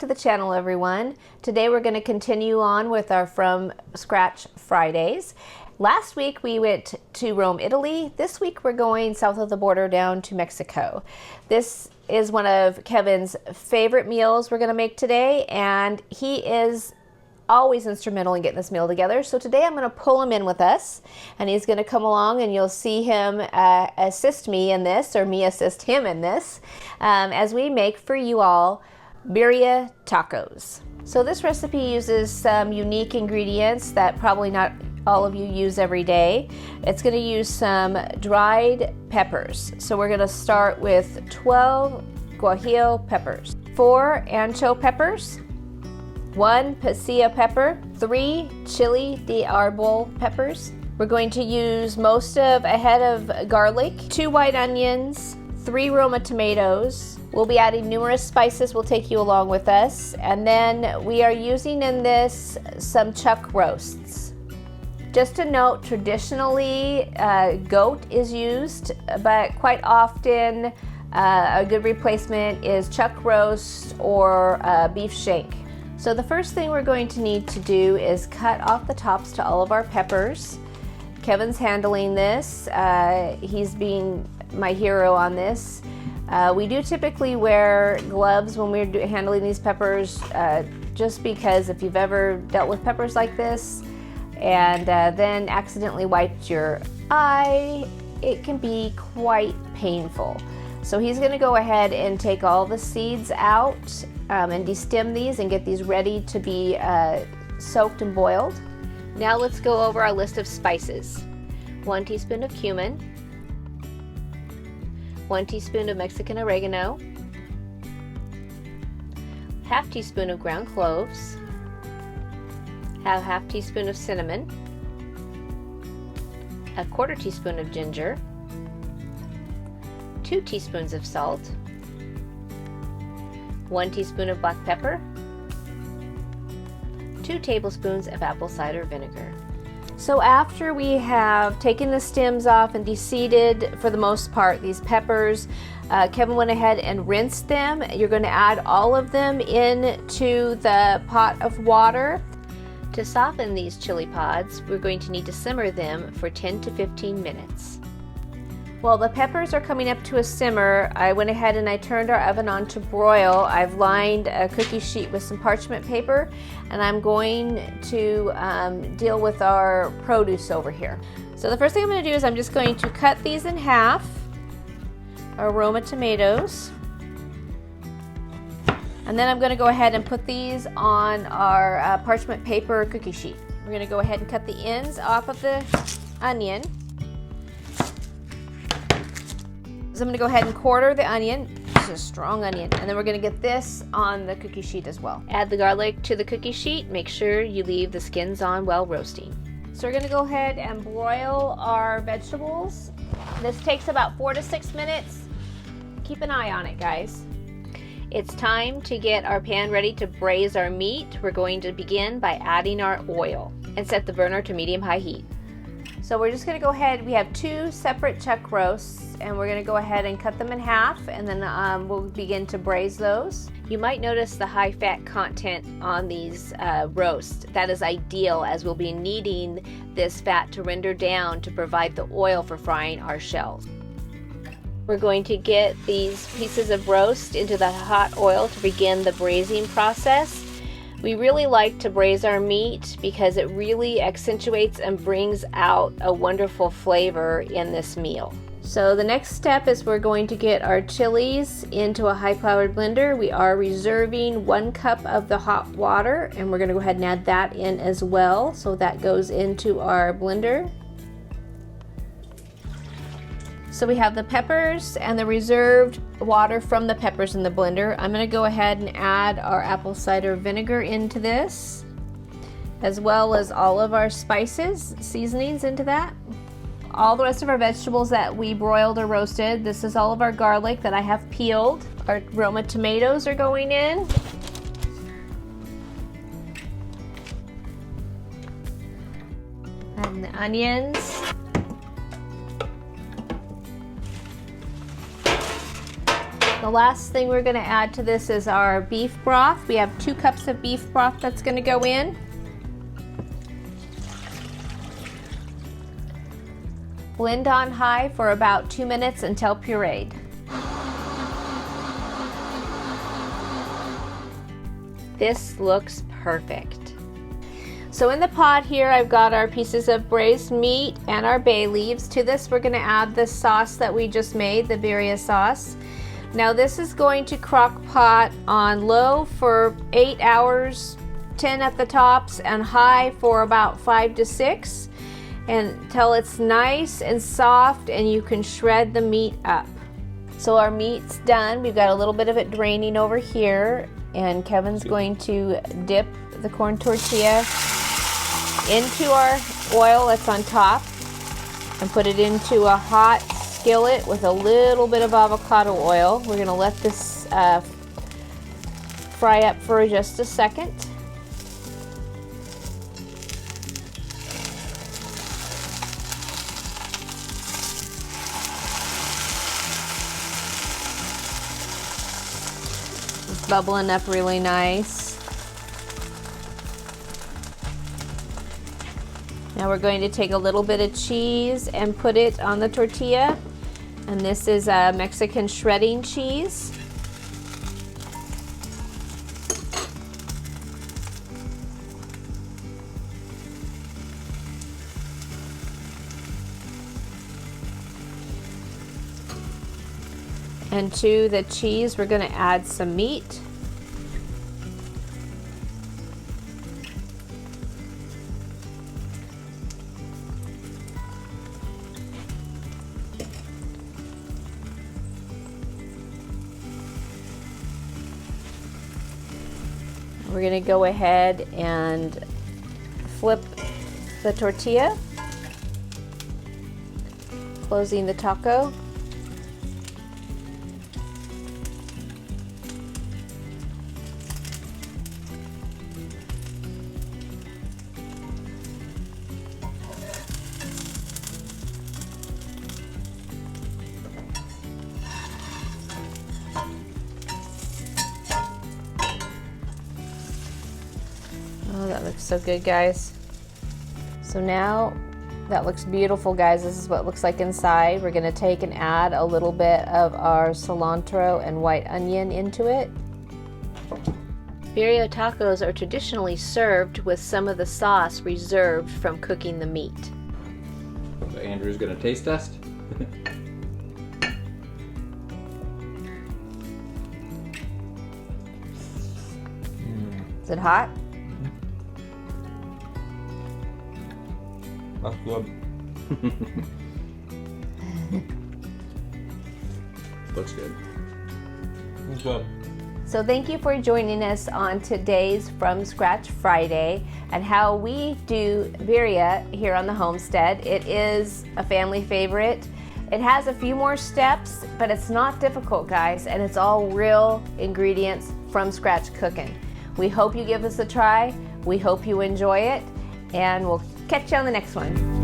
to the channel, everyone. Today we're going to continue on with our From Scratch Fridays. Last week we went to Rome, Italy. This week we're going south of the border down to Mexico. This is one of Kevin's favorite meals we're going to make today, and he is always instrumental in getting this meal together. So today I'm going to pull him in with us, and he's going to come along, and you'll see him assist me in this, or me assist him in this, as we make for you all Birria Tacos. So this recipe uses some unique ingredients that probably not all of you use every day. It's going to use some dried peppers. So we're going to start with 12 Guajillo peppers, 4 Ancho peppers, 1 pasilla pepper, 3 chili de arbol peppers. We're going to use most of a head of garlic, 2 white onions, 3 Roma tomatoes. We'll be adding numerous spices. We'll take you along with us. And then we are using in this some chuck roasts. Just a note, traditionally goat is used, but quite often a good replacement is chuck roast or beef shank. So the first thing we're going to need to do is cut off the tops to all of our peppers. Kevin's handling this. He's being my hero on this. We do typically wear gloves when we're handling these peppers, just because if you've ever dealt with peppers like this and then accidentally wiped your eye, it can be quite painful. So he's going to go ahead and take all the seeds out and destem these and get these ready to be soaked and boiled. Now let's go over our list of spices. 1 teaspoon of cumin, 1 teaspoon of Mexican oregano, ½ teaspoon of ground cloves, ½ teaspoon of cinnamon, 1/4 teaspoon of ginger, 2 teaspoons of salt, 1 teaspoon of black pepper, 2 tablespoons of apple cider vinegar. So after we have taken the stems off and de-seeded, for the most part, these peppers, Kevin went ahead and rinsed them. You're going to add all of them into the pot of water. To soften these chili pods, we're going to need to simmer them for 10 to 15 minutes. While the peppers are coming up to a simmer, I went ahead and I turned our oven on to broil. I've lined a cookie sheet with some parchment paper, and I'm going to deal with our produce over here. So the first thing I'm going to do is I'm just going to cut these in half, our Roma tomatoes. And then I'm going to go ahead and put these on our parchment paper cookie sheet. We're going to go ahead and cut the ends off of the onion. So I'm going to go ahead and quarter the onion. This is a strong onion. And then we're going to get this on the cookie sheet as well. Add the garlic to the cookie sheet. Make sure you leave the skins on while roasting. So we're going to go ahead and broil our vegetables. This takes about 4 to 6 minutes. Keep an eye on it, guys. It's time to get our pan ready to braise our meat. We're going to begin by adding our oil and set the burner to medium-high heat. So we're just going to go ahead, we have 2 separate chuck roasts, and we're going to go ahead and cut them in half, and then we'll begin to braise those. You might notice the high fat content on these roasts. That is ideal, as we'll be needing this fat to render down to provide the oil for frying our shells. We're going to get these pieces of roast into the hot oil to begin the braising process. We really like to braise our meat because it really accentuates and brings out a wonderful flavor in this meal. So the next step is we're going to get our chilies into a high-powered blender. We are reserving 1 cup of the hot water, and we're going to go ahead and add that in as well. So that goes into our blender. So we have the peppers and the reserved water from the peppers in the blender. I'm going to go ahead and add our apple cider vinegar into this, as well as all of our spices, seasonings into that. All the rest of our vegetables that we broiled or roasted. This is all of our garlic that I have peeled. Our Roma tomatoes are going in. And the onions. The last thing we're going to add to this is our beef broth. We have 2 cups of beef broth that's going to go in. Blend on high for about 2 minutes until pureed. This looks perfect. So in the pot here, I've got our pieces of braised meat and our bay leaves. To this, we're going to add the sauce that we just made, the birria sauce. Now this is going to crock pot on low for 8 hours, 10 at the tops, and high for about 5 to 6, until it's nice and soft and you can shred the meat up. So our meat's done. We've got a little bit of it draining over here, and Kevin's going to dip the corn tortilla into our oil that's on top and put it into a hot skillet with a little bit of avocado oil. We're going to let this fry up for just a second. It's bubbling up really nice. Now we're going to take a little bit of cheese and put it on the tortilla. And this is a Mexican shredding cheese. And to the cheese, we're going to add some meat. We're going to go ahead and flip the tortilla, closing the taco. Oh, that looks so good, guys. So now that looks beautiful, guys. This is what it looks like inside. We're going to take and add a little bit of our cilantro and white onion into it. Birria tacos are traditionally served with some of the sauce reserved from cooking the meat. So Andrew's going to taste test. Is it hot? That's good. Looks good. Looks good. So thank you for joining us on today's From Scratch Friday and how we do birria here on the homestead. It is a family favorite. It has a few more steps, but it's not difficult, guys, and it's all real ingredients from scratch cooking. We hope you give us a try. We hope you enjoy it, and we'll catch you on the next one.